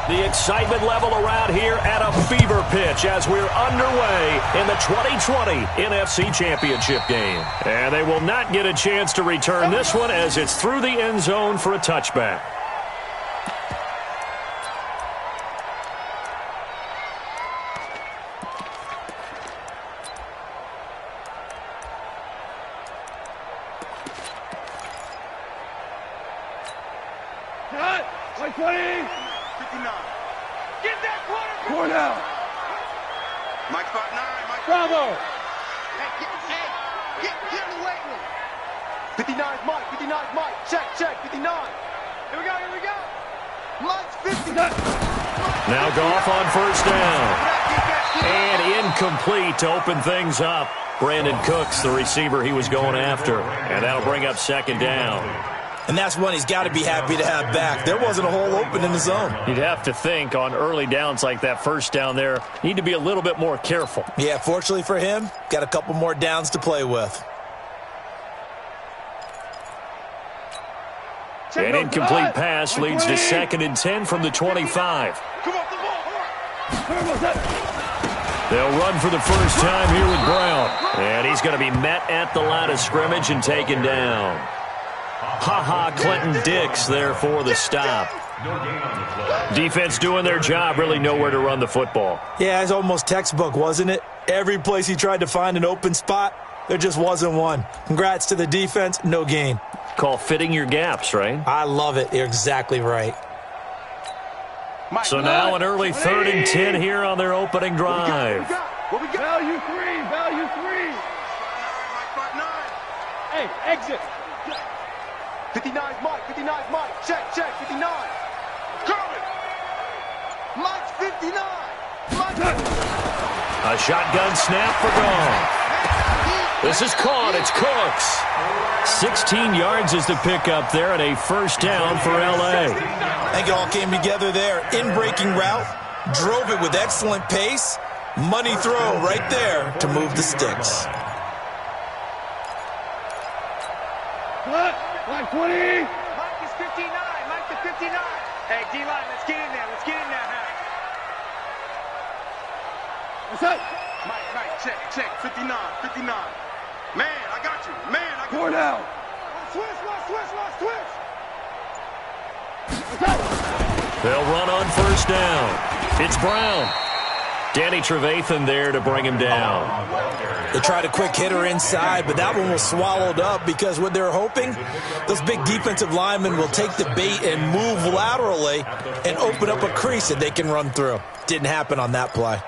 The excitement level around here at a fever pitch as we're underway in the 2020 NFC Championship game. And they will not get a chance to return this one as it's through the end zone for a touchback. Like 20. 59. Get that corner out. Mike spot 9. Mike. Bravo. Hey, get in the weight room. 59's Mike. 59's Mike. Check. 59. Here we go. Mike's 50. Now Goff on first down. And incomplete to open things up. Brandon Cooks, the receiver he was going after. And that'll bring up second down. And that's one he's got to be happy to have back. There wasn't a hole open in the zone. You'd have to think on early downs like that first down there, need to be a little bit more careful. Yeah, fortunately for him, got a couple more downs to play with. An incomplete pass leads to 2nd and 10 from the 25. They'll run for the first time here with Brown. And he's going to be met at the line of scrimmage and taken down. Clinton Dix there for the stop. Defense doing their job, really nowhere to run the football. Yeah, it's almost textbook, wasn't it? Every place he tried to find an open spot, there just wasn't one. Congrats to the defense, no gain. Call fitting your gaps, right? I love it. You're exactly right. So now an early 3rd and 10 here on their opening drive. Value 3. Hey, exit. 59's Mike. Check. 59. Curry. Mike's 59. A shotgun snap for Goff. This is caught. It's Cooks. 16 yards is the pickup there and a first down for L.A. I think it all came together there. In-breaking route. Drove it with excellent pace. Money throw right there to move the sticks. What? Mike 20. Mike is 59. Mike is 59. Hey, D-line, let's get in there. Now. What's up? Mike, check. 59. Man, I got you. Four down. Switch. What's up? They'll run on first down. It's Brown. Danny Trevathan there to bring him down. They tried a quick hitter inside, but that one was swallowed up because what they're hoping, those big defensive linemen will take the bait and move laterally and open up a crease that they can run through. Didn't happen on that play.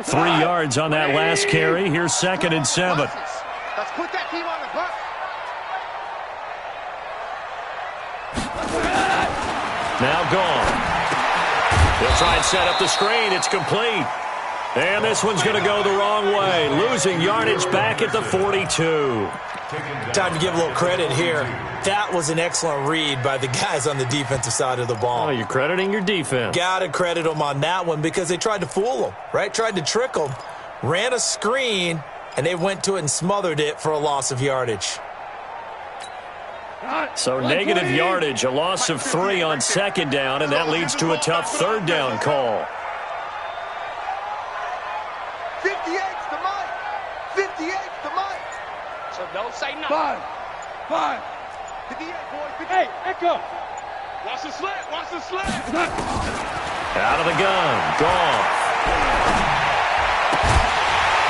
3 yards on that last carry. Here's 2nd and 7. Let's put that team on the bus. Now gone. They'll try and set up the screen. It's complete. And this one's going to go the wrong way. Losing yardage back at the 42. Time to give a little credit here. That was an excellent read by the guys on the defensive side of the ball. Oh, you're crediting your defense. Got to credit them on that one because they tried to fool them, right? Tried to trick them. Ran a screen, and they went to it and smothered it for a loss of yardage. So negative yardage, a loss of 3 on 2nd down, and that leads to a tough 3rd down call. 58's the Mike. 58's the Mike. So don't say nothing. 5. 58, boys. 58. Hey, Echo. Watch the slant. Out of the gun. Goff.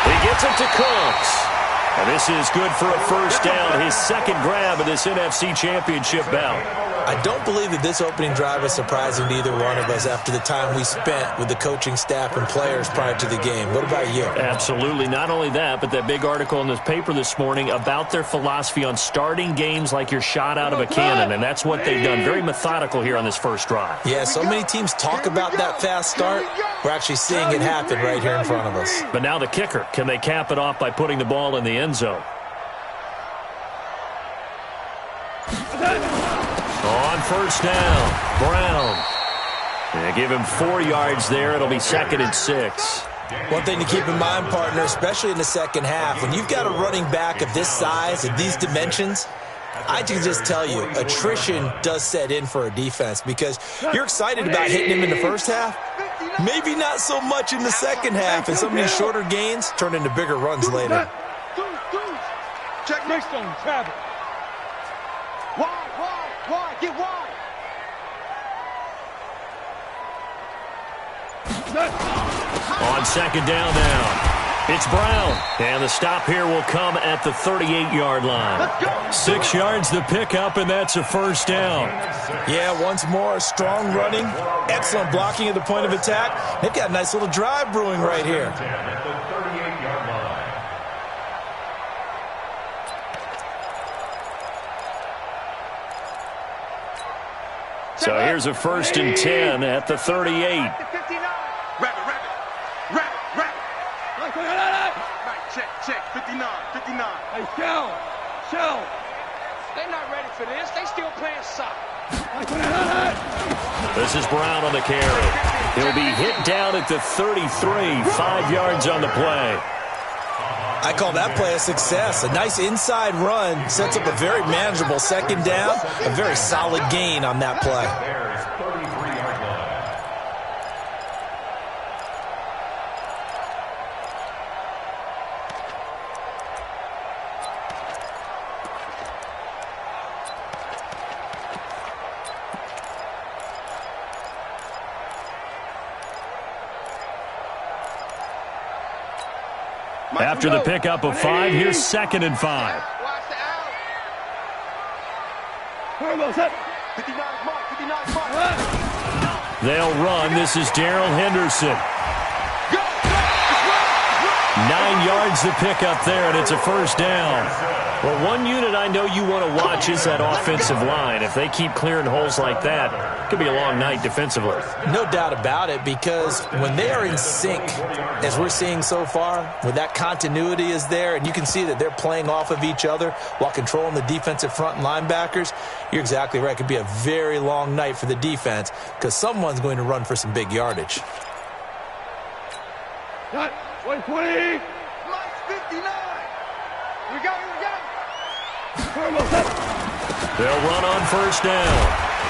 He gets it to Cooks. And this is good for a first down, his 2nd grab of this NFC Championship bout. I don't believe that this opening drive is surprising to either one of us after the time we spent with the coaching staff and players prior to the game. What about you? Absolutely. Not only that, but that big article in this paper this morning about their philosophy on starting games like you're shot out of a cannon, and that's what they've done. Very methodical here on this first drive. Yeah, so many teams talk about that fast start. We're actually seeing it happen right here in front of us. But now the kicker. Can they cap it off by putting the ball in the end zone? On first down, Brown. They give him 4 yards there. It'll be 2nd and 6. One thing to keep in mind, partner, especially in the second half, when you've got a running back of this size and these dimensions, I can just tell you, attrition does set in for a defense because you're excited about hitting him in the first half. Maybe not so much in the second half, and some of these shorter gains turn into bigger runs later. Check next on Travis. Wide, get wide. On second down now. It's Brown, and the stop here will come at the 38-yard line. 6 yards the pickup, and that's a first down. Yeah, once more, strong running, excellent blocking at the point of attack. They've got a nice little drive brewing right here. So here's a 1st and 10 at the 38. Check, 59. Hey, Shell. They're not ready for this. They still playing soccer. This is Brown on the carry. He'll be hit down at the 33, 5 yards on the play. I call that play a success. A nice inside run sets up a very manageable second down, a very solid gain on that play. After the pickup of 5, here's 2nd and 5. They'll run. This is Darrell Henderson. 9 yards to pick up there, and it's a first down. Well, one unit I know you want to watch is that offensive line. If they keep clearing holes like that, it could be a long night defensively. No doubt about it, because when they are in sync, as we're seeing so far, when that continuity is there, and you can see that they're playing off of each other while controlling the defensive front and linebackers, you're exactly right. It could be a very long night for the defense because someone's going to run for some big yardage. Cut. 120. Mike's 59. Here we go. They'll run on first down.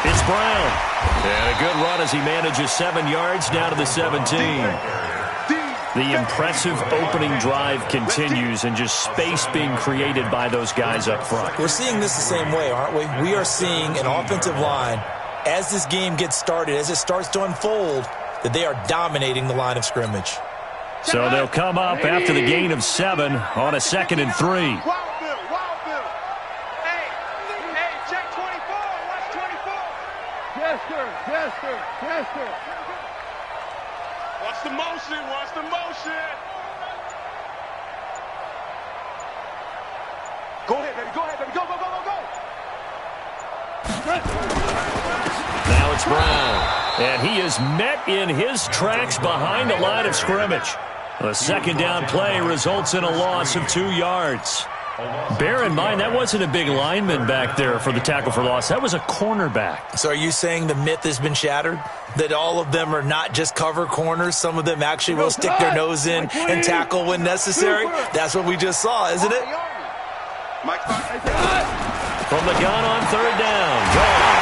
It's Brown. And a good run as he manages 7 yards down to the 17. The impressive opening drive continues and just space being created by those guys up front. We're seeing this the same way, aren't we? We are seeing an offensive line, as this game gets started, as it starts to unfold, that they are dominating the line of scrimmage. So they'll come up after the gain of 7 on a 2nd and 3. Wild Bill. Hey, check 24. Watch 24. Yes, sir. Watch the motion. Go ahead, baby. Go. Now it's Brown. And he is met in his tracks behind the line of scrimmage. A second down play results in a loss of 2 yards. Bear in mind, that wasn't a big lineman back there for the tackle for loss. That was a cornerback. So are you saying the myth has been shattered? That all of them are not just cover corners? Some of them actually will stick their nose in and tackle when necessary? That's what we just saw, isn't it? From the gun on 3rd down. Gone.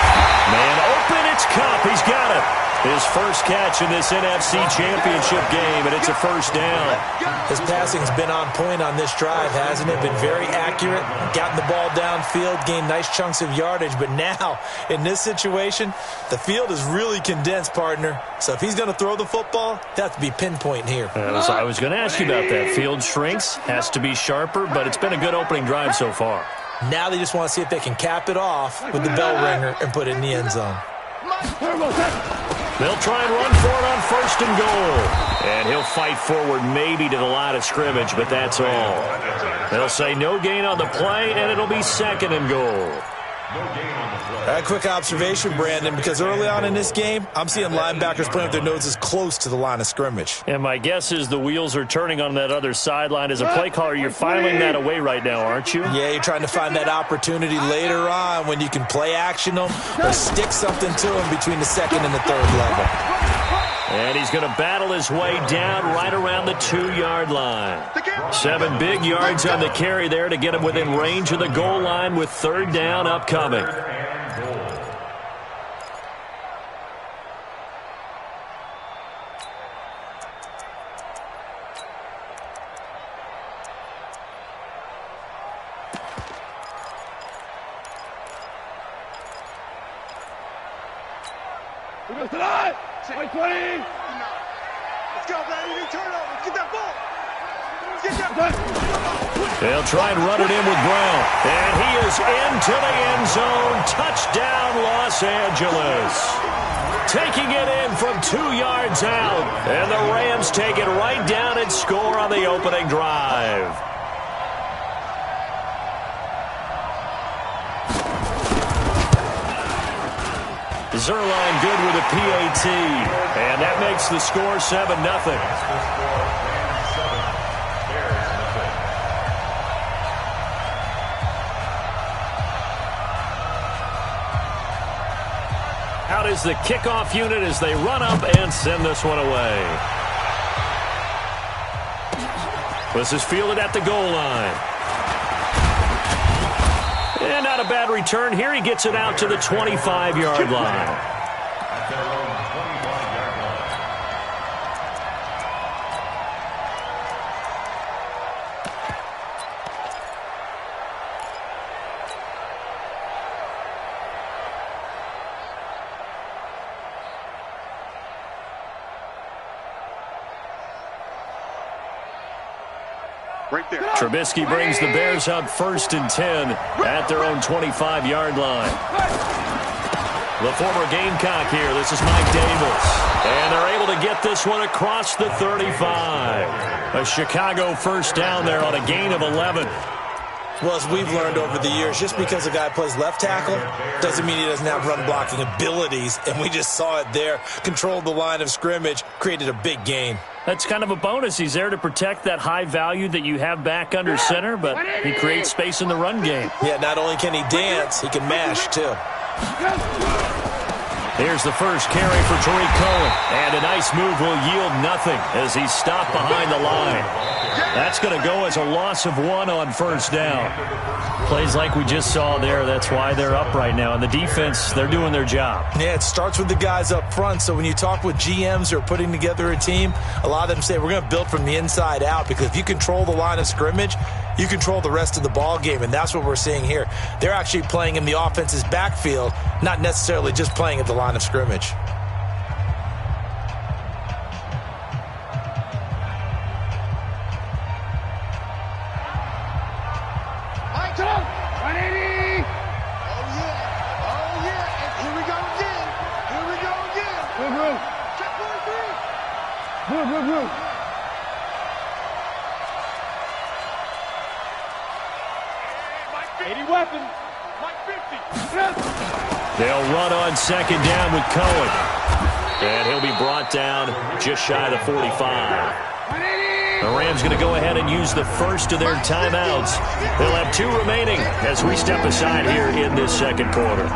Man open, it's Cup. He's got it. His first catch in this NFC Championship game, and it's a first down. His passing's been on point on this drive, hasn't it? Been very accurate, gotten the ball downfield, gained nice chunks of yardage, but now, in this situation, the field is really condensed, partner. So if he's going to throw the football, that has to be pinpoint here. I was going to ask you about that. Field shrinks, has to be sharper, but it's been a good opening drive so far. Now they just want to see if they can cap it off with the bell ringer and put it in the end zone. They'll try and run for it on 1st and goal. And he'll fight forward maybe to the line of scrimmage, but that's all. They'll say no gain on the play, and it'll be 2nd and goal. A quick observation, Brandon, because early on in this game, I'm seeing linebackers playing with their noses close to the line of scrimmage. And my guess is the wheels are turning on that other sideline. As a play caller, you're filing that away right now, aren't you? Yeah, you're trying to find that opportunity later on when you can play action them or stick something to them between the 2nd and the 3rd level. And he's going to battle his way down right around the 2-yard line. 7 big yards on the carry there to get him within range of the goal line with 3rd down upcoming. Tonight! 20! Let's go, baby! Turnover! Get that ball! Get that ball! They'll try and run it in with Brown. And he is into the end zone. Touchdown, Los Angeles. Taking it in from 2 yards out. And the Rams take it right down and score on the opening drive. Zerline good with a PAT, and that makes the score 7-0. Out is the kickoff unit as they run up and send this one away. This is fielded at the goal line. And not a bad return here. He gets it out to the 25-yard line. Right there. Trubisky brings the Bears up 1st and 10 at their own 25-yard line. The former Gamecock here. This is Mike Davis. And they're able to get this one across the 35. A Chicago 1st down there on a gain of 11. Well, as we've learned over the years, just because a guy plays left tackle doesn't mean he doesn't have run-blocking abilities. And we just saw it there. Controlled the line of scrimmage, created a big gain. That's kind of a bonus. He's there to protect that high value that you have back under center, but he creates space in the run game. Yeah, not only can he dance, he can mash, too. Here's the first carry for Tariq Cohen. And a nice move will yield nothing as he's stopped behind the line. That's going to go as a loss of 1 on 1st down. Plays like we just saw there. That's why they're up right now. And the defense, they're doing their job. Yeah, it starts with the guys up front. So when you talk with GMs who are putting together a team, a lot of them say we're going to build from the inside out, because if you control the line of scrimmage, you control the rest of the ball game, and that's what we're seeing here. They're actually playing in the offense's backfield, not necessarily just playing at the line of scrimmage. They'll run on 2nd down with Cohen. And he'll be brought down just shy of the 45. The Rams going to go ahead and use the first of their timeouts. They'll have 2 remaining as we step aside here in this 2nd quarter.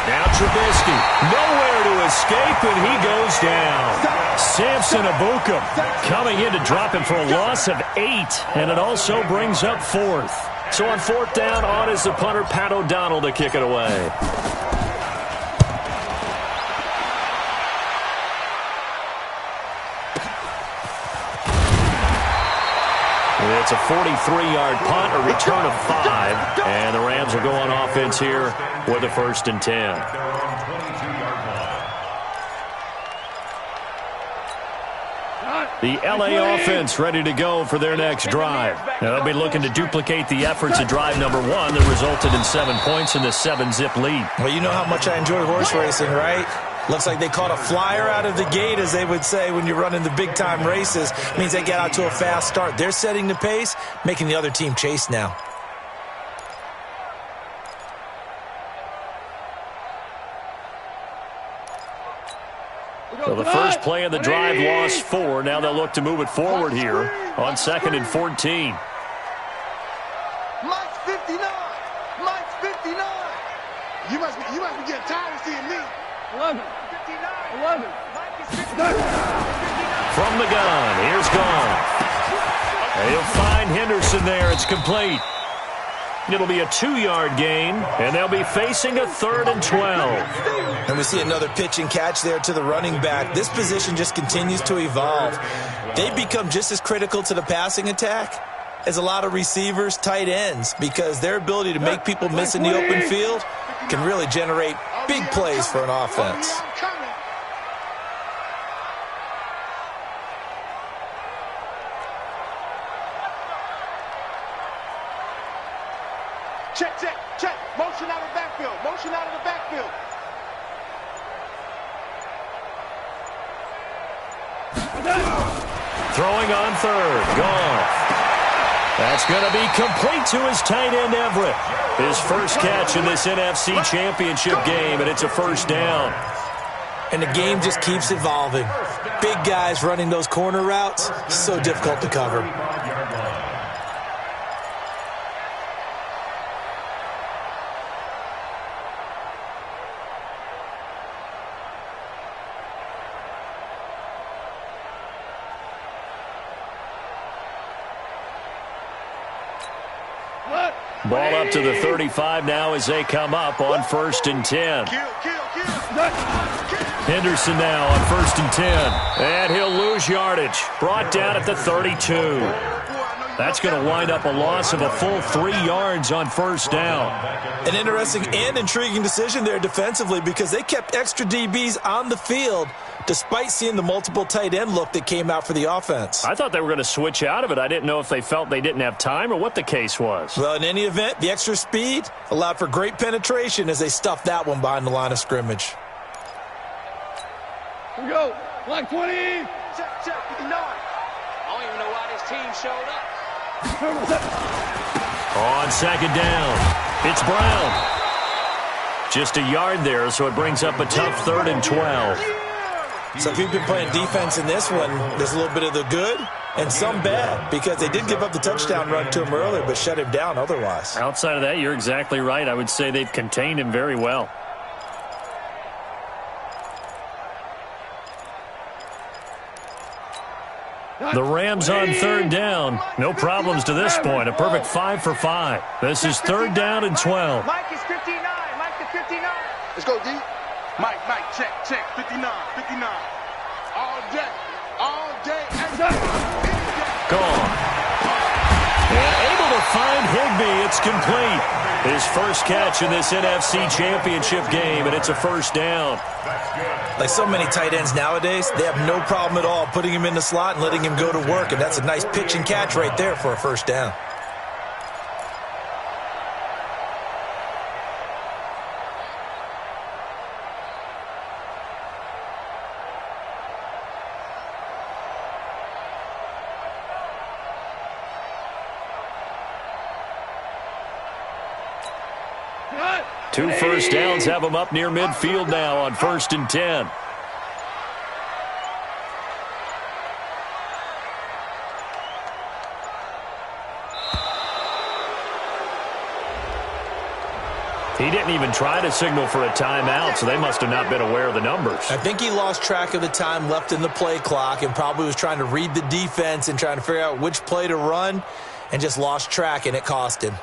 Now Trubisky, nowhere to escape, and he goes down. Samson Abuka coming in to drop him for a loss of 8, and it also brings up 4th. So on 4th down, on is the punter, Pat O'Donnell, to kick it away. It's a 43-yard punt, a return of 5, and the Rams will go on offense here with a 1st and 10. The LA offense ready to go for their next drive. Now, they'll be looking to duplicate the efforts of drive number 1 that resulted in 7 points in the 7-zip lead. Well, you know how much I enjoy horse racing, right? Looks like they caught a flyer out of the gate, as they would say when you're running the big-time races. Means they get out to a fast start. They're setting the pace, making the other team chase now. So the first play of the drive lost 4. Now they'll look to move it forward here on 2nd and 14. Mike's 59. Mike's 59. You must be getting tired of seeing me. 11. 11. From the gun, here's Goff. He'll find Henderson there. It's complete. It'll be a 2-yard gain, and they'll be facing a 3rd and 12. And we see another pitch and catch there to the running back. This position just continues to evolve. They become just as critical to the passing attack as a lot of receivers, tight ends, because their ability to make people miss in the open field can really generate big plays for an offense. Check, check, check. Motion out of the backfield. Motion out of the backfield. Throwing on 3rd. Goff. That's going to be complete to his tight end, Everett. His first catch in this NFC Championship game, and it's a 1st down. And the game just keeps evolving. Big guys running those corner routes, so difficult to cover. Ball up to the 35 now as they come up on 1st and 10. Henderson now on 1st and 10. And he'll lose yardage. Brought down at the 32. That's going to wind up a loss of a full 3 yards on 1st down. An interesting and intriguing decision there defensively, because they kept extra DBs on the field despite seeing the multiple tight end look that came out for the offense. I thought they were going to switch out of it. I didn't know if they felt they didn't have time or what the case was. Well, in any event, the extra speed allowed for great penetration as they stuffed that one behind the line of scrimmage. Here we go. Black 20. Check, check. 59. I don't even know why this team showed up. On 2nd down, it's Brown. Just a yard there, so it brings up a tough 3rd and 12. So if you've been playing defense in this one, there's a little bit of the good and some bad, because they did give up the touchdown run to him earlier but shut him down otherwise. Outside of that, you're exactly right. I would say they've contained him very well. The Rams on 3rd down. No problems to this point. A perfect 5 for 5. This is 3rd down and 12. Mike is 59. Mike is 59. Let's go, D. Mike, check, check. 59, 59. All day. All day. Gone. And able to find Higbee. It's complete. His first catch in this NFC Championship game, and it's a 1st down. Like so many tight ends nowadays, they have no problem at all putting him in the slot and letting him go to work, and that's a nice pitch and catch right there for a 1st down. Two 1st downs have them up near midfield now on 1st and 10. He didn't even try to signal for a timeout, so they must have not been aware of the numbers. I think he lost track of the time left in the play clock and probably was trying to read the defense and trying to figure out which play to run, and just lost track, and it cost him.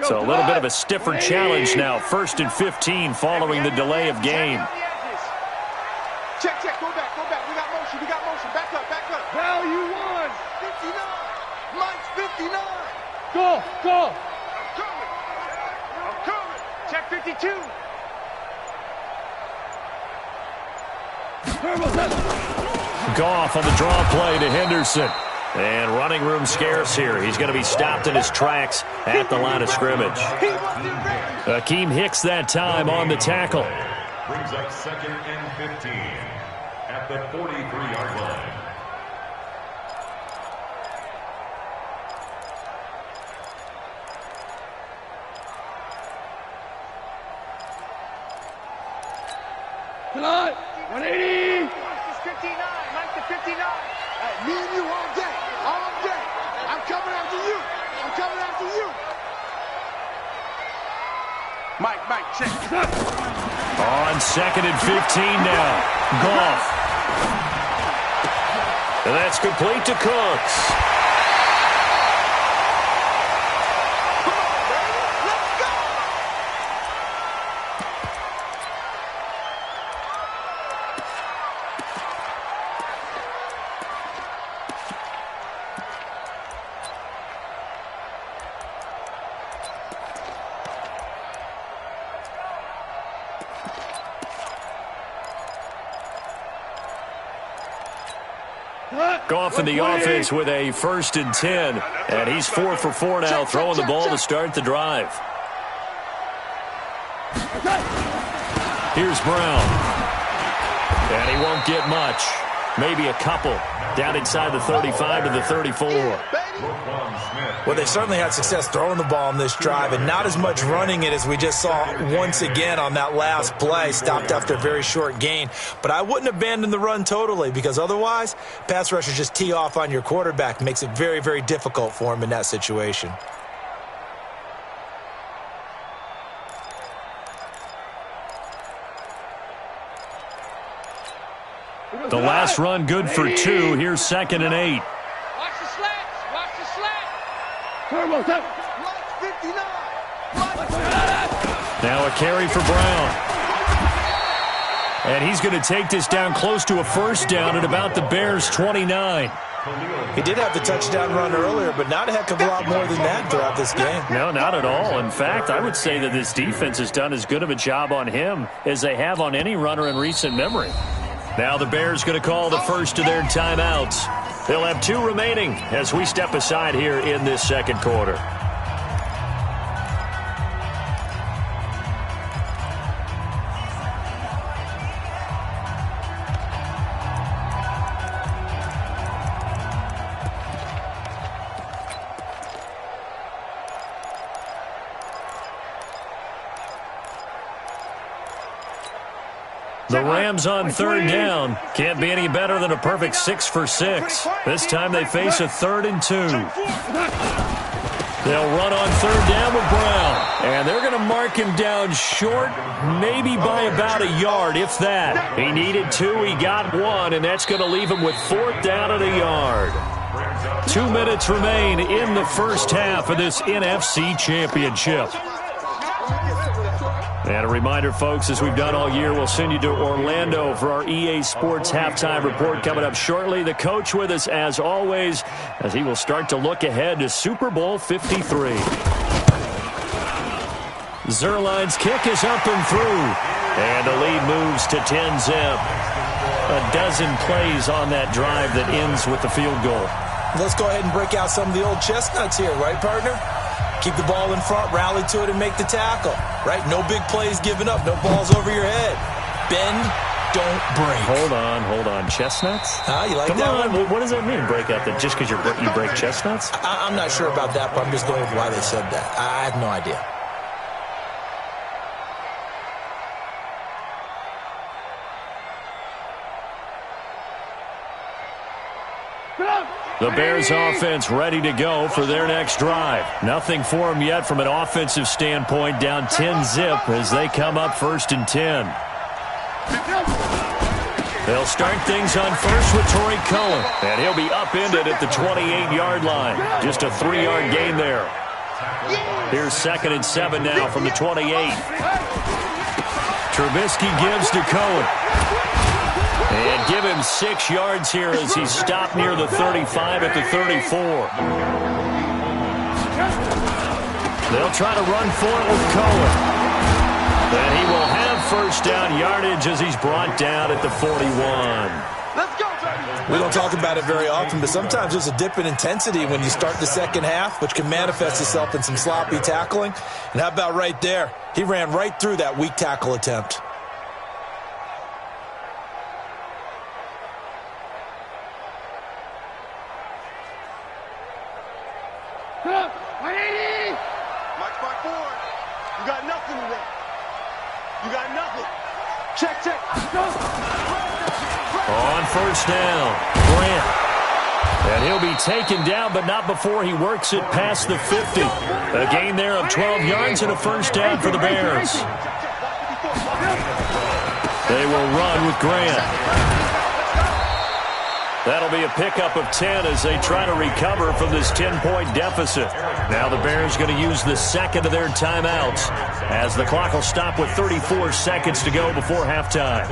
So a little bit of a stiffer challenge now. 1st and 15 following the delay of game. Check, check. Go back, go back. We got motion, we got motion. Back up, back up. Value 1. 59. Mike's 59. Go, go. I'm coming. Check 52. Goff on the draw play to Henderson. And running room scarce here. He's going to be stopped in his tracks at the line of scrimmage. Akeem Hicks that time on the tackle. Brings up 2nd and 15 at the 43-yard line. Come on, 180. Mike to 59. Mike to 59. Hey, me and you all day. All day. I'm coming after you. I'm coming after you. Mike, check. On 2nd and 15 now. Goff. And that's complete to Cooks. Goff in the offense with a 1st and 10. And he's 4 for 4 now, throwing the ball to start the drive. Here's Brown. And he won't get much. Maybe a couple. Down inside the 35 to the 34. Well, they certainly had success throwing the ball on this drive, and not as much running it as we just saw once again on that last play, stopped after a very short gain. But I wouldn't abandon the run totally, because otherwise, pass rushers just tee off on your quarterback. Makes it very, very difficult for him in that situation. The last run good for 2. Here's 2nd and 8. Watch the slats. Watch the slats. Turbo, turbo. 59. Now a carry for Brown. And he's going to take this down close to a 1st down at about the Bears' 29. He did have the touchdown run earlier, but not a heck of a lot more than that throughout this game. No, not at all. In fact, I would say that this defense has done as good of a job on him as they have on any runner in recent memory. Now the Bears going to call the first of their timeouts. They'll have 2 remaining as we step aside here in this 2nd quarter. The Rams on 3rd down. Can't be any better than a perfect 6 for 6. This time they face a 3rd and 2. They'll run on 3rd down with Brown. And they're going to mark him down short, maybe by about a yard, if that. He needed 2, he got 1, and that's going to leave him with 4th down at a yard. 2 minutes remain in the first half of this NFC Championship. And a reminder, folks, as we've done all year, we'll send you to Orlando for our EA Sports Halftime Report coming up shortly. The coach with us, as always, as he will start to look ahead to Super Bowl 53. Zerline's kick is up and through. And the lead moves to 10-zip. A dozen plays on that drive that ends with the field goal. Let's go ahead and break out some of the old chestnuts here, right, partner? Keep the ball in front, rally to it, and make the tackle. Right? No big plays given up. No balls over your head. Bend, don't break. Hold on. Chestnuts? You like Come that on. one? What does that mean, break out? That just because you break chestnuts? I'm not sure about that, but I'm just going with why they said that. I have no idea. The Bears offense ready to go for their next drive. Nothing for them yet from an offensive standpoint, down 10-zip as they come up 1st and 10. They'll start things on first with Torrey Cohen, and he'll be upended at the 28-yard line. Just a 3-yard gain there. Here's 2nd and 7 now from the 28. Trubisky gives to Cohen. And give him 6 yards here as he's stopped near the 35 at the 34. They'll try to run for it with Cohen. And he will have 1st down yardage as he's brought down at the 41. Let's go, We don't talk about it very often, but sometimes there's a dip in intensity when you start the second half, which can manifest itself in some sloppy tackling. And how about right there? He ran right through that weak tackle attempt. Mike's back forward. You got nothing today. You got nothing. Check, check. On first down, Grant. And he'll be taken down, but not before he works it past the 50. A gain there of 12 yards and a first down for the Bears. They will run with Grant. That'll be a pickup of 10 as they try to recover from this 10-point deficit. Now the Bears going to use the second of their timeouts as the clock will stop with 34 seconds to go before halftime.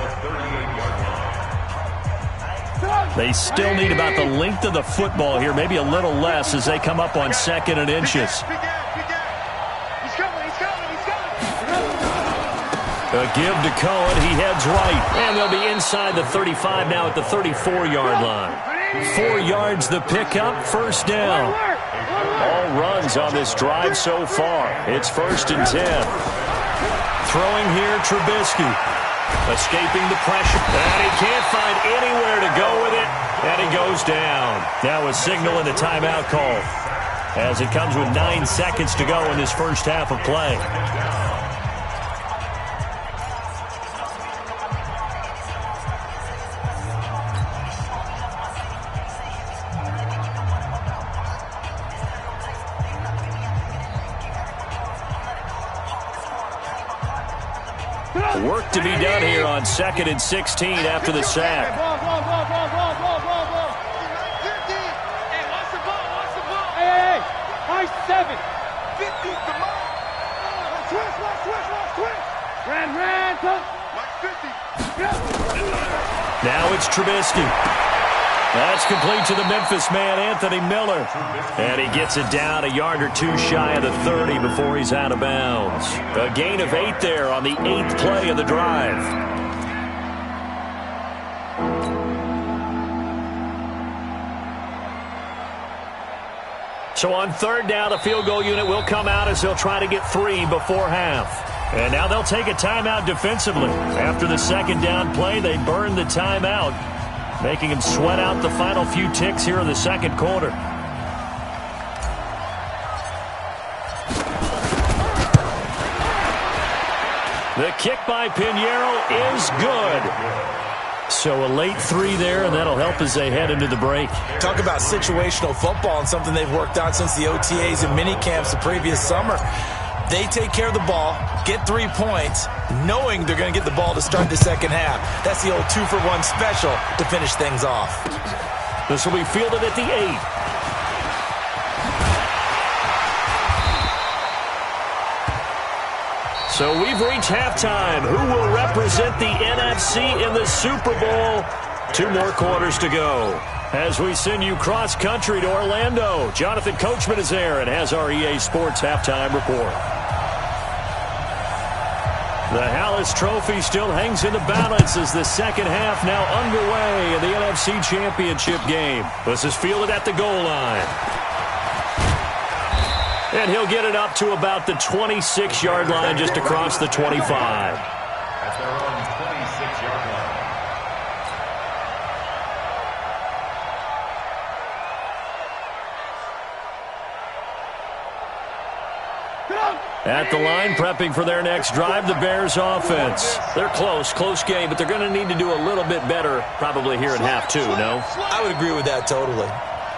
They still need about the length of the football here, maybe a little less as they come up on second and inches. A give to Cohen. He heads right. And they'll be inside the 35 now at the 34-yard line. 4 yards the pickup, first down. All runs on this drive so far. It's 1st and 10. Throwing here, Trubisky. Escaping the pressure. And he can't find anywhere to go with it. And he goes down. Now a signal and a timeout call as it comes with 9 seconds to go in this first half of play. Work to be done here on 2nd and 16 after the sack. Hey, watch the ball, watch the ball. Hey, high 7. 50, come on. Switch. Ran, come. Now it's Trubisky. That's complete to the Memphis man, Anthony Miller. And he gets it down a yard or two shy of the 30 before he's out of bounds. A gain of 8 there on the 8th play of the drive. So on 3rd down, the field goal unit will come out as they'll try to get 3 before half. And now they'll take a timeout defensively. After the 2nd down play, they burn the timeout, making him sweat out the final few ticks here in the 2nd quarter. The kick by Pinheiro is good. So a late 3 there, and that'll help as they head into the break. Talk about situational football and something they've worked on since the OTAs and mini camps the previous summer. They take care of the ball, get 3 points, knowing they're going to get the ball to start the second half. That's the old 2-for-1 special to finish things off. This will be fielded at the 8. So we've reached halftime. Who will represent the NFC in the Super Bowl? 2 more quarters to go. As we send you cross-country to Orlando, Jonathan Coachman is there and has our EA Sports halftime report. The Hallis Trophy still hangs in the balance as the second half now underway in the NFC Championship game. This is fielded at the goal line. And he'll get it up to about the 26-yard line just across the 25. At their own 26-yard line. At the line, prepping for their next drive, the Bears offense. They're close game, but they're going to need to do a little bit better probably here in half 2, no? I would agree with that totally.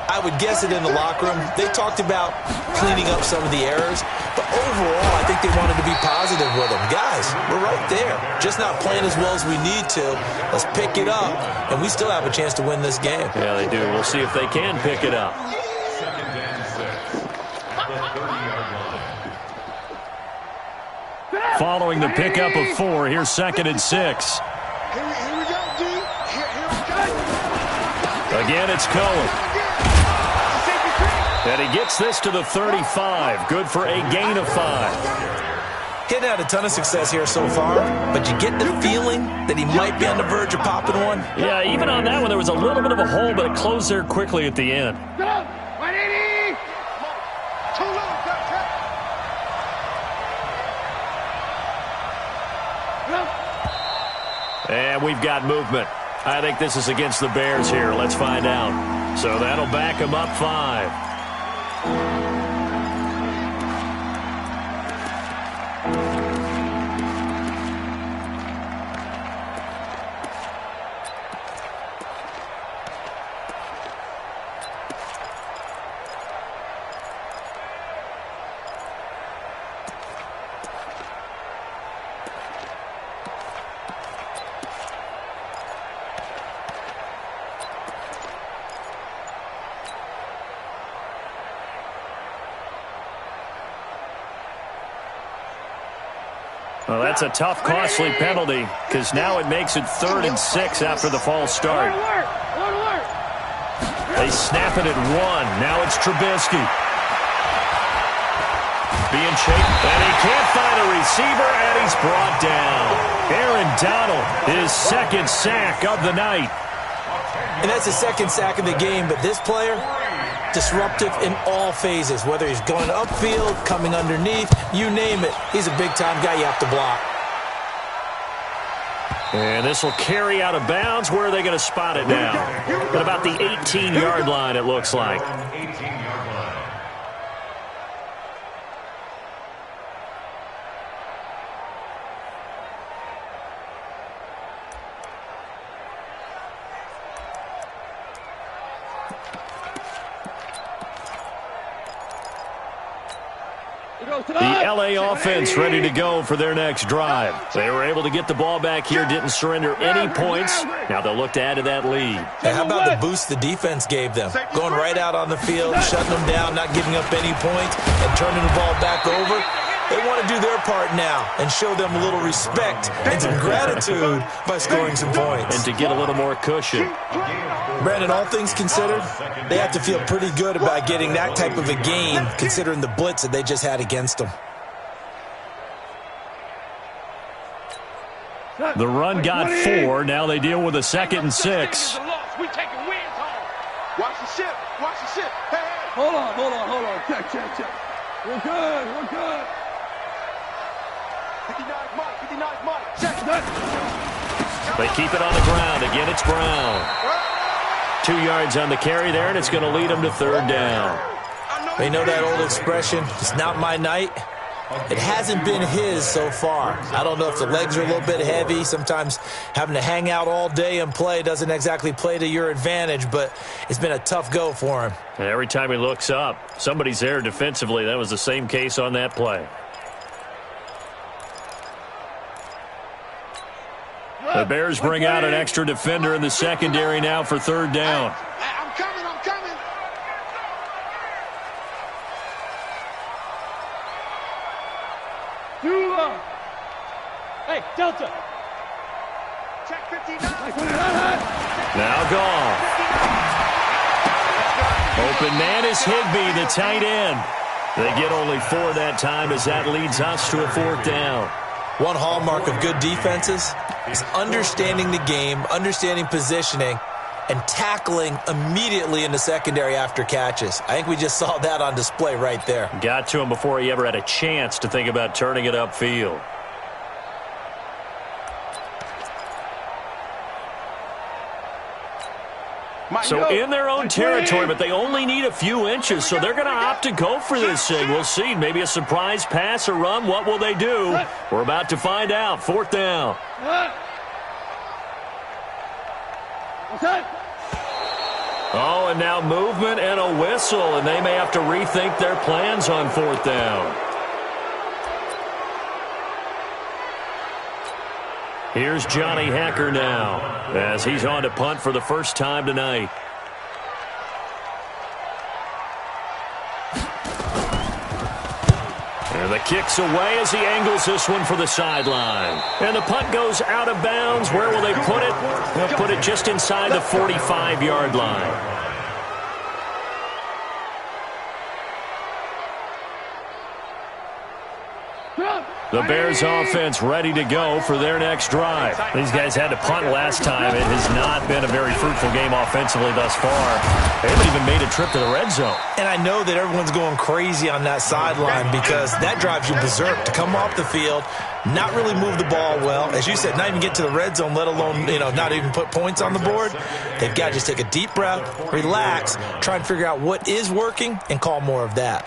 I would guess it in the locker room. They talked about cleaning up some of the errors, but overall, I think they wanted to be positive with them. Guys, we're right there. Just not playing as well as we need to. Let's pick it up, and we still have a chance to win this game. Yeah, they do. We'll see if they can pick it up. 2nd and 6 at the 30-yard line. Following the pickup of 4, here's 2nd and 6. Here we go, D. Here we go. Again, it's Cohen. And he gets this to the 35. Good for a gain of 5. Getting had a ton of success here so far, but you get the feeling that he might be on the verge of popping one. Yeah, even on that one, there was a little bit of a hole, but it closed there quickly at the end. 180! Too low, And we've got movement. I think this is against the Bears here. Let's find out. So that'll back them up 5. Well, that's a tough, costly penalty because now it makes it 3rd and 6 after the false start. They snap it at 1. Now it's Trubisky. Being chased, and he can't find a receiver, and he's brought down. Aaron Donald, his 2nd sack of the night. And that's his 2nd sack of the game, but this player, disruptive in all phases, whether he's going upfield, coming underneath, you name it. He's a big-time guy you have to block. And this will carry out of bounds. Where are they going to spot it now? At about the 18-yard line, it looks like. The LA offense ready to go for their next drive. They were able to get the ball back here, didn't surrender any points. Now they'll look to add to that lead. And how about the boost the defense gave them? Going right out on the field, shutting them down, not giving up any points, and turning the ball back over. They want to do their part now and show them a little respect and some gratitude by scoring some points. And to get a little more cushion. Brandon, all things considered, they have to feel pretty good about getting that type of a gain, considering the blitz that they just had against them. The run got 4. Now they deal with a 2nd and 6. Watch the ship. Watch the ship. Hey. Hold on. Check. We're good. 59 Mike. Check. They keep it on the ground. Again, it's Brown. 2 yards on the carry there, and it's going to lead them to 3rd down. They know that old expression, it's not my night. It hasn't been his so far. I don't know if the legs are a little bit heavy. Sometimes having to hang out all day and play doesn't exactly play to your advantage, but it's been a tough go for him. And every time he looks up, somebody's there defensively. That was the same case on that play. The Bears bring out an extra defender in the secondary now for 3rd down. I'm coming. Too low. Hey, Delta. Check 59. Now gone. Open man is Higbee, the tight end. They get only 4 that time as that leads us to a 4th down. One hallmark of good defenses is understanding the game, understanding positioning, and tackling immediately in the secondary after catches. I think we just saw that on display right there. Got to him before he ever had a chance to think about turning it upfield. So in their own territory, but they only need a few inches, so they're going to opt to go for this thing. We'll see. Maybe a surprise pass or run. What will they do? We're about to find out. 4th down. Oh, and now movement and a whistle, and they may have to rethink their plans on 4th down. Here's Johnny Hacker now as he's on to punt for the first time tonight. And the kick's away as he angles this one for the sideline. And the punt goes out of bounds. Where will they put it? They'll put it just inside the 45-yard line. The Bears offense ready to go for their next drive. These guys had to punt last time. It has not been a very fruitful game offensively thus far. They haven't even made a trip to the red zone. And I know that everyone's going crazy on that sideline because that drives you berserk to come off the field, not really move the ball well. As you said, not even get to the red zone, let alone, not even put points on the board. They've got to just take a deep breath, relax, try and figure out what is working, and call more of that.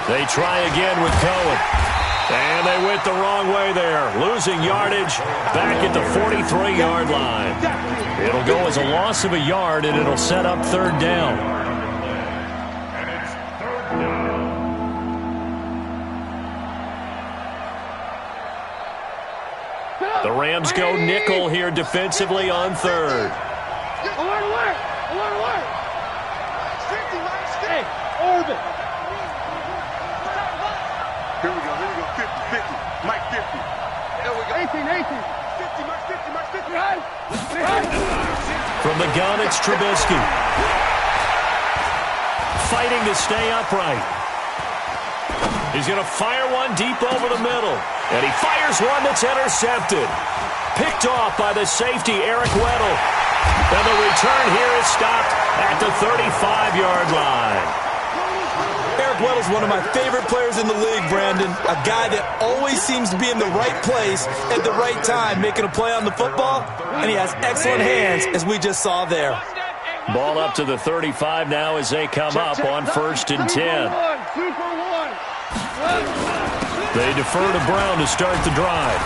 They try again with Cohen. And they went the wrong way there. Losing yardage back at the 43-yard line. It'll go as a loss of a yard, and it'll set up third down. And it's third down. The Rams go nickel here defensively on third. Hey, Orbit. Here we go, 50, 50. Mike 50. There we go. 18. 50, Mike 50, Mike 50. From the gun, it's Trubisky. Fighting to stay upright. He's going to fire one deep over the middle. And he fires one that's intercepted. Picked off by the safety, Eric Weddle. And the return here is stopped at the 35-yard line. Eric Weddle's one of my favorite players in the league, Brandon. A guy that always seems to be in the right place at the right time, making a play on the football, and he has excellent hands, as we just saw there. Ball up to the 35 now as they come up on 1st and 10. They defer to Brown to start the drive.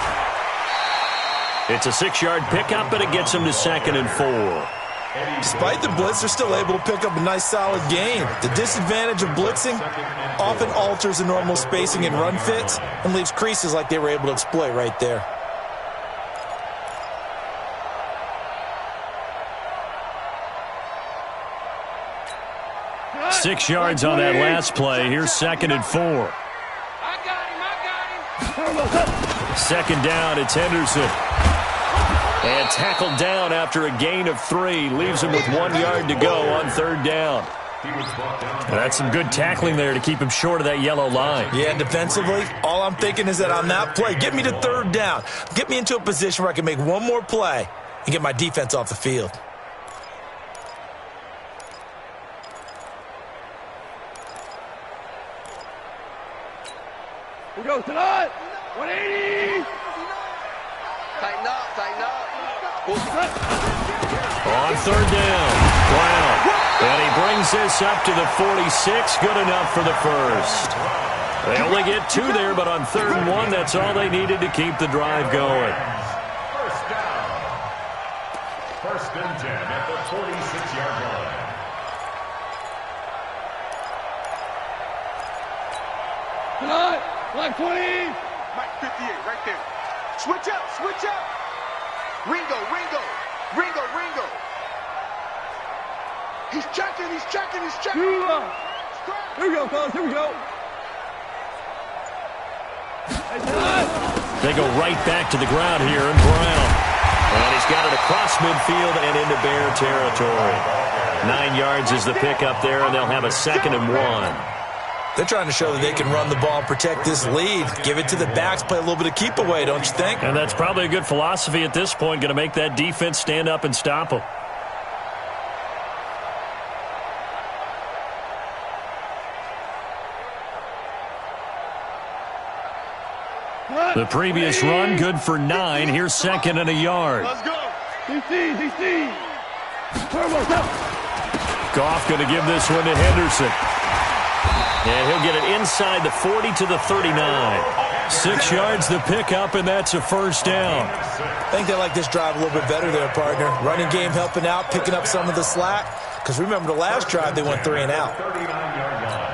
It's a 6-yard pickup, and it gets them to 2nd and 4. Despite the blitz, they're still able to pick up a nice, solid gain. The disadvantage of blitzing often alters the normal spacing and run fits and leaves creases like they were able to exploit right there. Six yards on that last play. Here's 2nd and 4. I got him. Second down, it's Henderson. And tackled down after a gain of 3. Leaves him with 1 yard to go on 3rd down. That's some good tackling there to keep him short of that yellow line. Yeah, defensively, all I'm thinking is that on that play, get me to 3rd down. Get me into a position where I can make one more play and get my defense off the field. We go tonight. 180. Tighten up, tighten up. On 3rd down, Brown. And he brings this up to the 46. Good enough for the first. They only get 2 there, but on 3rd and 1, that's all they needed to keep the drive going. First down. 1st and 10 at the 46-yard line. Tonight. Black 20. Mike 58, right there. Switch up, switch up. Ringo, Ringo. Ringo, Ringo. He's checking, he's checking, he's checking. Here we go, fellas. Here we go. Hey, tonight. They go right back to the ground here, and Brown. And he's got it across midfield and into Bear territory. 9 yards is the pickup there, and they'll have a 2nd and 1. They're trying to show that they can run the ball and protect this lead. Give it to the backs, play a little bit of keep away, don't you think? And that's probably a good philosophy at this point, going to make that defense stand up and stop them. The previous run, good for 9. Here's 2nd and a yard. Let's go. DC. Turbo, Goff going to give this one to Henderson. And he'll get it inside the 40 to the 39. 6 yards the pickup, and that's a 1st down. I think they like this drive a little bit better there, partner. Running game helping out, picking up some of the slack. Because remember the last drive, they went 3 and out. 39-yard line.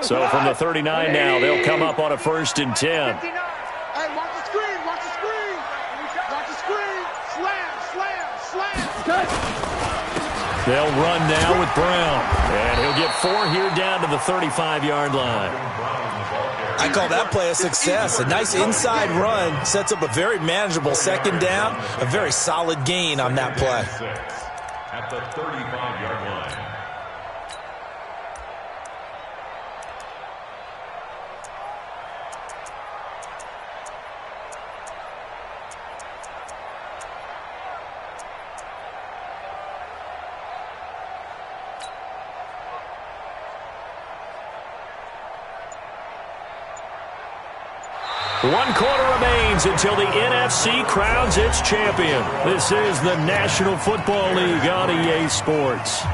So from the 39 now, they'll come up on a 1st and 10. Hey, watch the screen, watch the screen. Watch the screen. Slam, slam, slam. They'll run now with Brown. And he'll get 4 here down to the 35-yard line. I call that play a success. A nice inside run sets up a very manageable 2nd down, a very solid gain on that play. At the 35-yard line. One quarter remains until the NFC crowns its champion. This is the National Football League on EA Sports.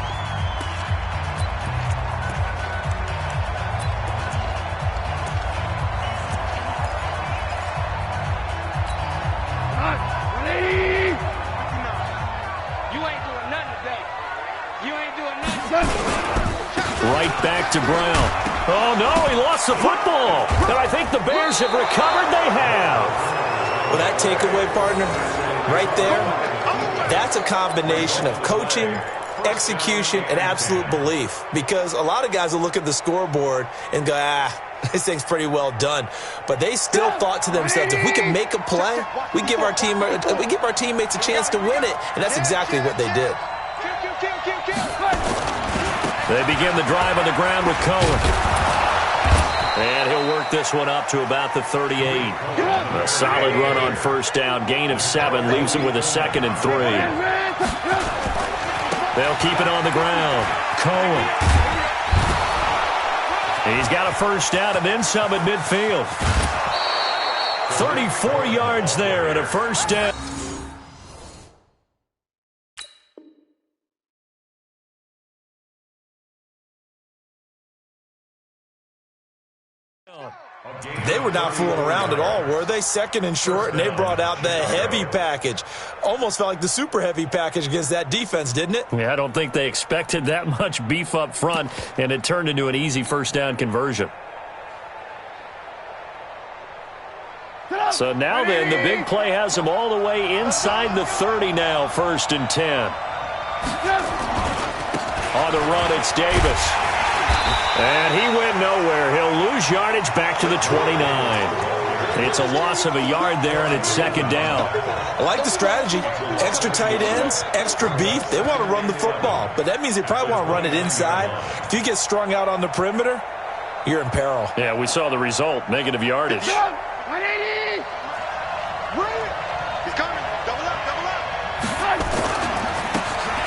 Right back to Brown. Oh, no, he lost the football. And I think the Bears have recovered. They have. Well, that takeaway, partner, right there, that's a combination of coaching, execution, and absolute belief. Because a lot of guys will look at the scoreboard and go, this thing's pretty well done. But they still thought to themselves, if we can make a play, we give our teammates a chance to win it. And that's exactly what they did. They begin the drive on the ground with Cohen. And he'll work this one up to about the 38. A solid run on 1st down. Gain of 7 leaves him with a 2nd and 3. They'll keep it on the ground. Cohen. He's got a 1st down and then some at midfield. 34 yards there and a 1st down. They were not fooling around at all, were they? 2nd and short, and they brought out the heavy package. Almost felt like the super heavy package against that defense, didn't it? Yeah, I don't think they expected that much beef up front, and it turned into an easy 1st down conversion. So now then, the big play has them all the way inside the 30 now, 1st and 10. On the run, it's Davis. And he went nowhere. He'll lose yardage back to the 29. It's a loss of a yard there, and it's 2nd down. I like the strategy. Extra tight ends, extra beef. They want to run the football, but that means they probably want to run it inside. If you get strung out on the perimeter, you're in peril. Yeah, we saw the result, negative yardage. 180! He's coming. Double up, double up.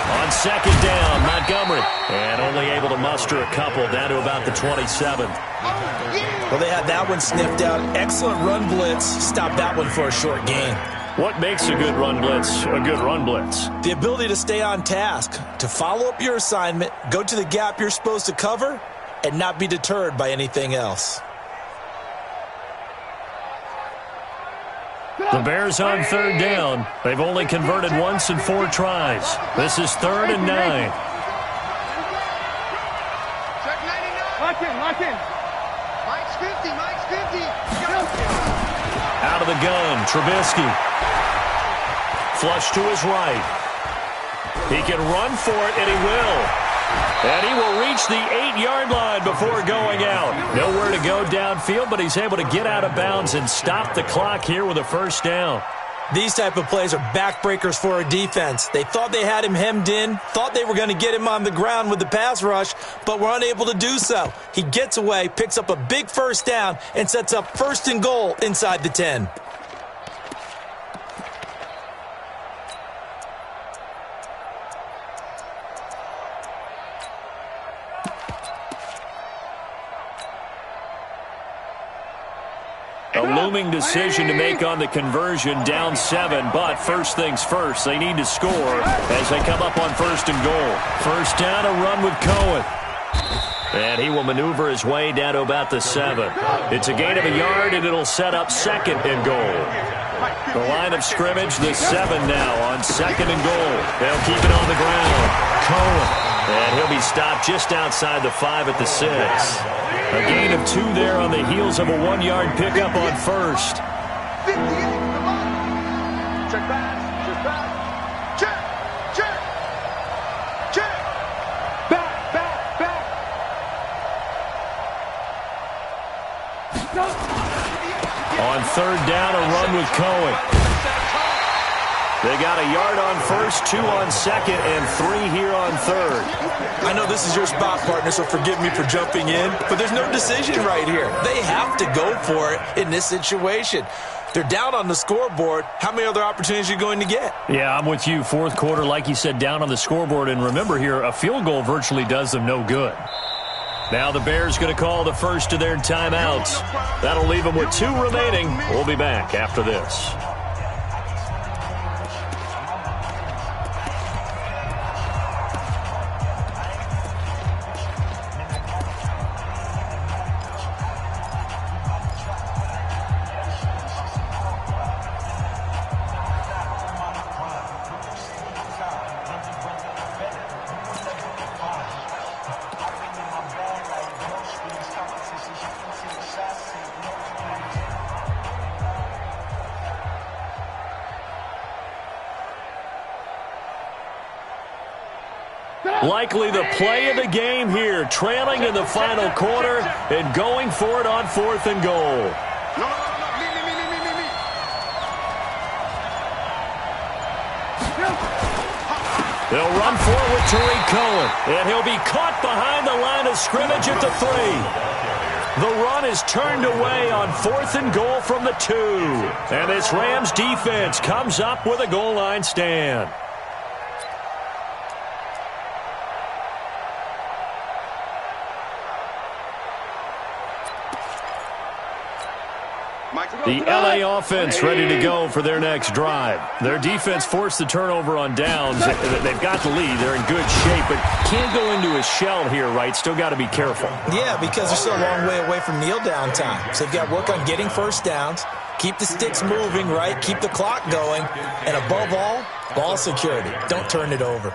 On 2nd down, Montgomery. And only able to muster a couple down to about the 27. Well, they had that one sniffed out. Excellent run blitz. Stopped that one for a short gain. What makes a good run blitz a good run blitz? The ability to stay on task, to follow up your assignment, go to the gap you're supposed to cover, and not be deterred by anything else. The Bears on 3rd down. They've only converted once in 4 tries. This is 3rd and 9. Lock in. Mike's 50, Mike's 50. Out of the gun, Trubisky. Flush to his right. He can run for it, and he will. And he will reach the 8-yard line before going out. Nowhere to go downfield, but he's able to get out of bounds and stop the clock here with a 1st down. These type of plays are backbreakers for a defense. They thought they had him hemmed in, thought they were going to get him on the ground with the pass rush, but were unable to do so. He gets away, picks up a big 1st down, and sets up 1st and goal inside the 10. A looming decision to make on the conversion, down 7, but first things first, they need to score as they come up on 1st and goal. 1st down, a run with Cohen. And he will maneuver his way down to about the 7. It's a gain of a yard, and it'll set up 2nd and goal. The line of scrimmage, the 7 now on 2nd and goal. They'll keep it on the ground. Cohen. And he'll be stopped just outside the 5 at the 6. A gain of 2 there on the heels of a 1-yard pickup on first. 50, come on. Check pass, check pass. Check, check, check. Back. On third down, a run with Cohen. They got a yard on first, 2 on second, and 3 here on third. I know this is your spot, partner, so forgive me for jumping in, but there's no decision right here. They have to go for it in this situation. They're down on the scoreboard. How many other opportunities are you going to get? Yeah, I'm with you. Fourth quarter, like you said, down on the scoreboard. And remember here, a field goal virtually does them no good. Now the Bears going to call the first of their timeouts. That'll leave them with 2 remaining. We'll be back after this. Likely the play of the game here, trailing in the final quarter and going for it on 4th and goal. No. Me. They'll run for it with Tariq Cohen, and he'll be caught behind the line of scrimmage at the 3. The run is turned away on 4th and goal from the 2. And this Rams defense comes up with a goal line stand. The LA offense ready to go for their next drive. Their defense forced the turnover on downs. They've got the lead. They're in good shape, but can't go into a shell here, right? Still got to be careful. Yeah, because they're still a long way away from kneel down time. So they've got to work on getting first downs, keep the sticks moving, right? Keep the clock going. And above all, ball security. Don't turn it over.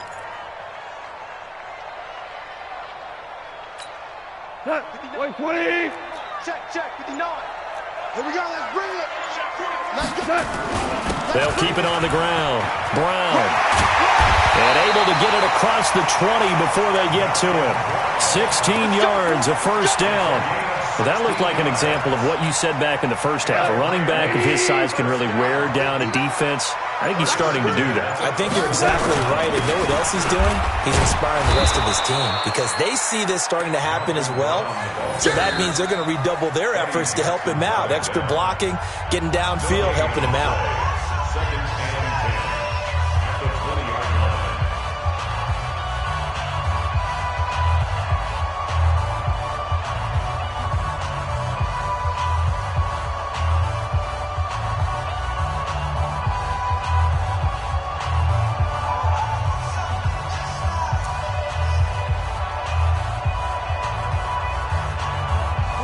Wait, 20. Check, 59. Here we go, let's bring it. Let's go. They'll keep it on the ground. Brown. And able to get it across the 20 before they get to him. 16 yards, a first down. Well, that looked like an example of what you said back in the first half. A running back of his size can really wear down a defense. I think he's starting to do that. I think you're exactly right. And you know what else he's doing? He's inspiring the rest of his team because they see this starting to happen as well. So that means they're going to redouble their efforts to help him out. Extra blocking, getting downfield, helping him out.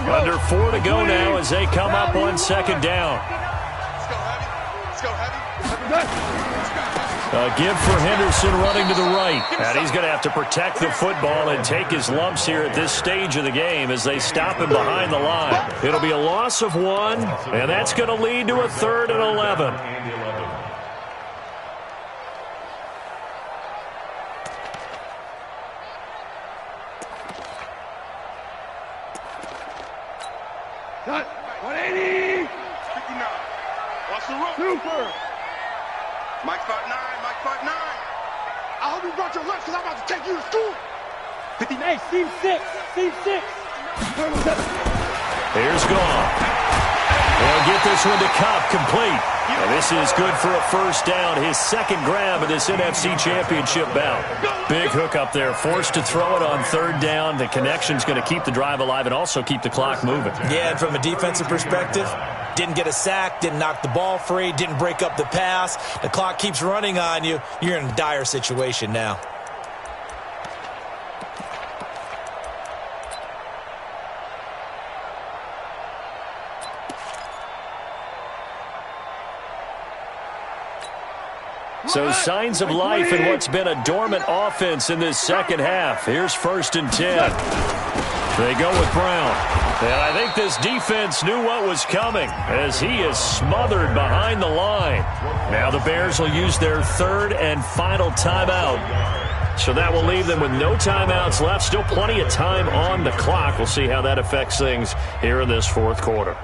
Under 4 to go now as they come up on second down. Let's go heavy. A give for Henderson running to the right. And he's going to have to protect the football and take his lumps here at this stage of the game as they stop him behind the line. It'll be a loss of 1, and that's going to lead to a 3rd and 11. Cut. 180. 59. Watch the rope. Super. Mike 5'9", Mike 5'9". I hope you brought your lunch because I'm about to take you to school. 59. Hey, Steve 6. Steve 6. Here's Goff. They'll get this one to Cup complete. And this is good for a first down. His second grab of this NFC Championship bout. Big hook up there. Forced to throw it on 3rd down. The connection's going to keep the drive alive and also keep the clock moving. Yeah, and from a defensive perspective, didn't get a sack, didn't knock the ball free, didn't break up the pass. The clock keeps running on you. You're in a dire situation now. So signs of life in what's been a dormant offense in this second half. Here's 1st and 10. They go with Brown. And I think this defense knew what was coming as he is smothered behind the line. Now the Bears will use their 3rd and final timeout. So that will leave them with no timeouts left. Still plenty of time on the clock. We'll see how that affects things here in this 4th quarter.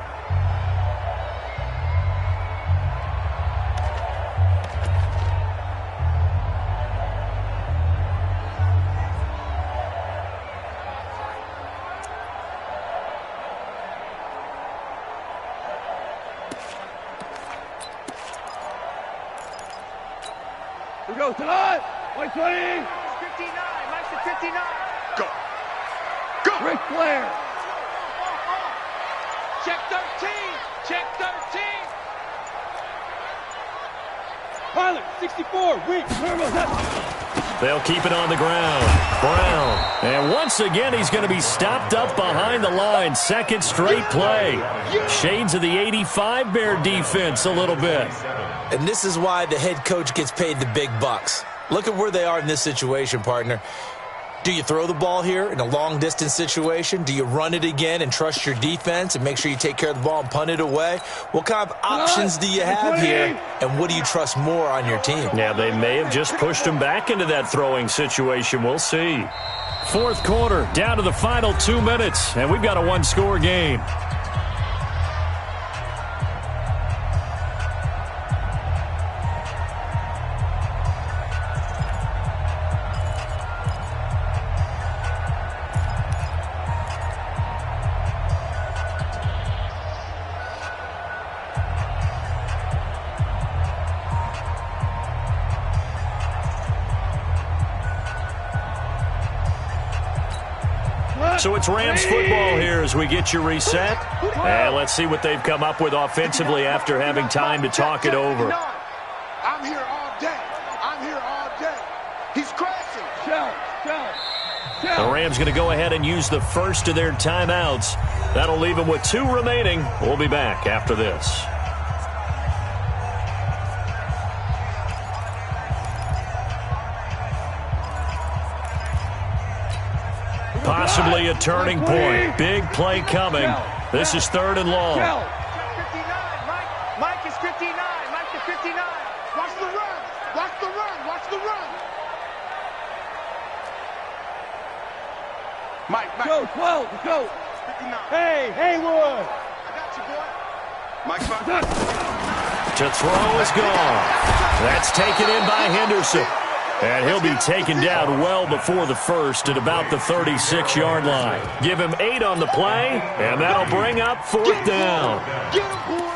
Here we go, tonight. 120. 59, Mike's at 59. Go. Go. Ric Flair. Check 13. Check 13. Pilot, 64. Weak. They'll keep it on the ground. Brown. And once again, he's going to be stopped up behind the line. 2nd straight play. Shades of the 85 Bear defense a little bit. And this is why the head coach gets paid the big bucks. Look at where they are in this situation, partner. Do you throw the ball here in a long-distance situation? Do you run it again and trust your defense and make sure you take care of the ball and punt it away? What kind of options do you have here, and what do you trust more on your team? Yeah, they may have just pushed him back into that throwing situation. We'll see. 4th quarter, down to the final 2 minutes, and we've got a 1-score game. So it's Rams football here as we get you reset. And let's see what they've come up with offensively after having time to talk it over. I'm here all day. I'm here all day. He's crashing. The Rams going to go ahead and use the first of their timeouts. That'll leave them with 2 remaining. We'll be back after this. Possibly a turning point. Big play coming. This is 3rd and long. 59. Mike is 59. Mike to 59. Watch the run. Watch the run. Watch the run. Mike. Go, 12. Go. 59. Hey, Haywood. I got you, boy. Mike's back. To throw is gone. That's taken in by Henderson. And he'll be taken down well before the first at about the 36-yard line. Give him 8 on the play, and that'll bring up 4th down. Get him, boy.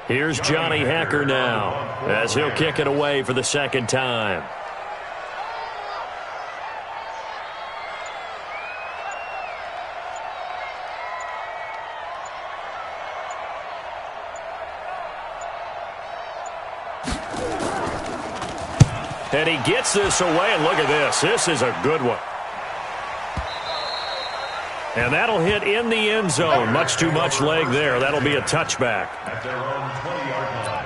Here's Johnny Hacker now as he'll kick it away for the 2nd time. And he gets this away, and look at this. This is a good one. And that'll hit in the end zone. Much too much leg there. That'll be a touchback. At their own 20-yard line.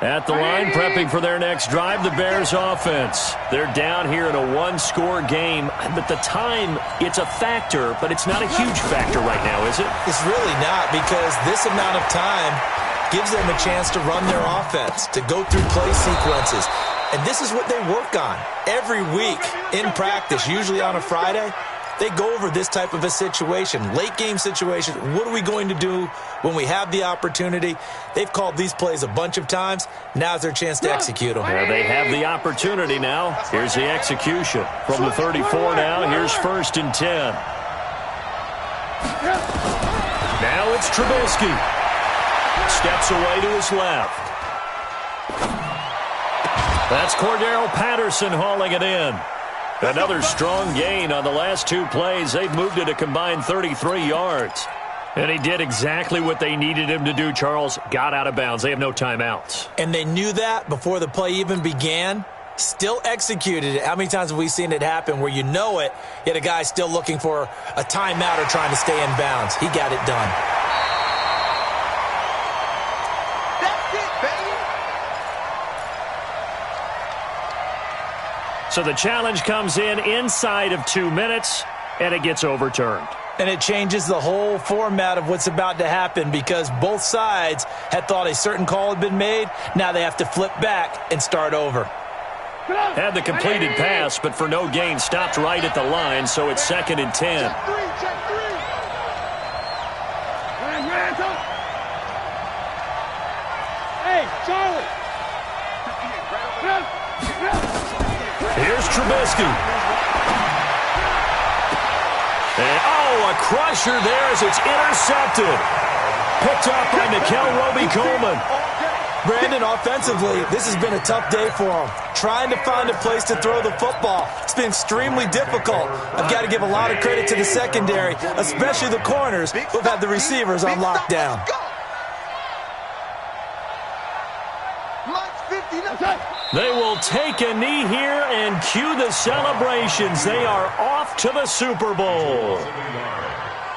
At the line, prepping for their next drive, the Bears offense. They're down here in a 1-score game, but the time, it's a factor, but it's not a huge factor right now, is it? It's really not, because this amount of time gives them a chance to run their offense, to go through play sequences. And this is what they work on every week in practice, usually on a Friday. They go over this type of a situation, late game situation. What are we going to do when we have the opportunity? They've called these plays a bunch of times. Now's their chance to execute them. Yeah, they have the opportunity now. Here's the execution. From the 34 now, here's 1st and 10. Now it's Trubisky. Steps away to his left. That's Cordero Patterson hauling it in. Another strong gain on the last 2 plays. They've moved it a combined 33 yards. And he did exactly what they needed him to do, Charles. Got out of bounds. They have no timeouts. And they knew that before the play even began. Still executed it. How many times have we seen it happen where you know it, yet a guy still looking for a timeout or trying to stay in bounds? He got it done. That's it, baby. So the challenge comes in inside of 2 minutes, and it gets overturned. And it changes the whole format of what's about to happen because both sides had thought a certain call had been made. Now they have to flip back and start over. Had the completed pass, but for no gain, stopped right at the line, so it's 2nd and 10. Check three. Hands up. Hey, Charlie. Here's Trubisky. And, a crusher there as it's intercepted. Picked up by Nickel Roby-Coleman. Brandon, offensively, this has been a tough day for him. Trying to find a place to throw the football. It's been extremely difficult. I've got to give a lot of credit to the secondary, especially the corners who've had the receivers on lockdown. They will take a knee here and cue the celebrations. They are off to the Super Bowl.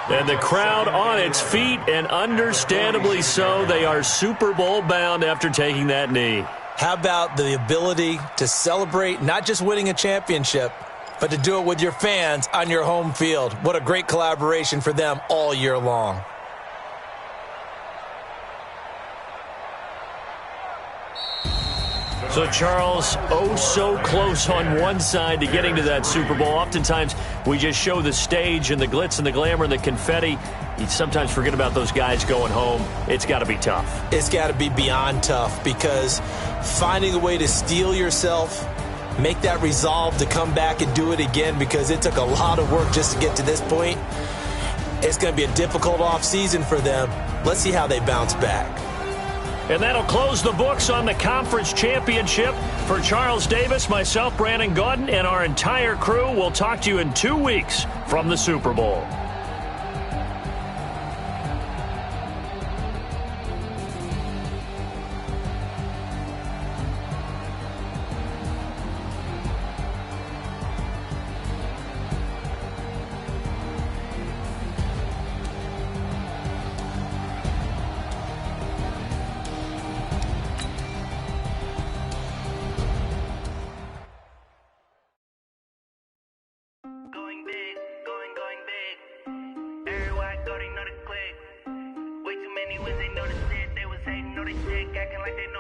And the crowd on its feet, and understandably so. They are Super Bowl bound after taking that knee. How about the ability to celebrate not just winning a championship, but to do it with your fans on your home field? What a great collaboration for them all year long. So, Charles, so close on one side to getting to that Super Bowl. Oftentimes, we just show the stage and the glitz and the glamour and the confetti. You sometimes forget about those guys going home. It's got to be tough. It's got to be beyond tough because finding a way to steel yourself, make that resolve to come back and do it again because it took a lot of work just to get to this point. It's going to be a difficult offseason for them. Let's see how they bounce back. And that'll close the books on the conference championship. For Charles Davis, myself, Brandon Gaudin, and our entire crew, we'll talk to you in 2 weeks from the Super Bowl. Way too many wins, they know the shit. They was hating, know they shit, acting like they know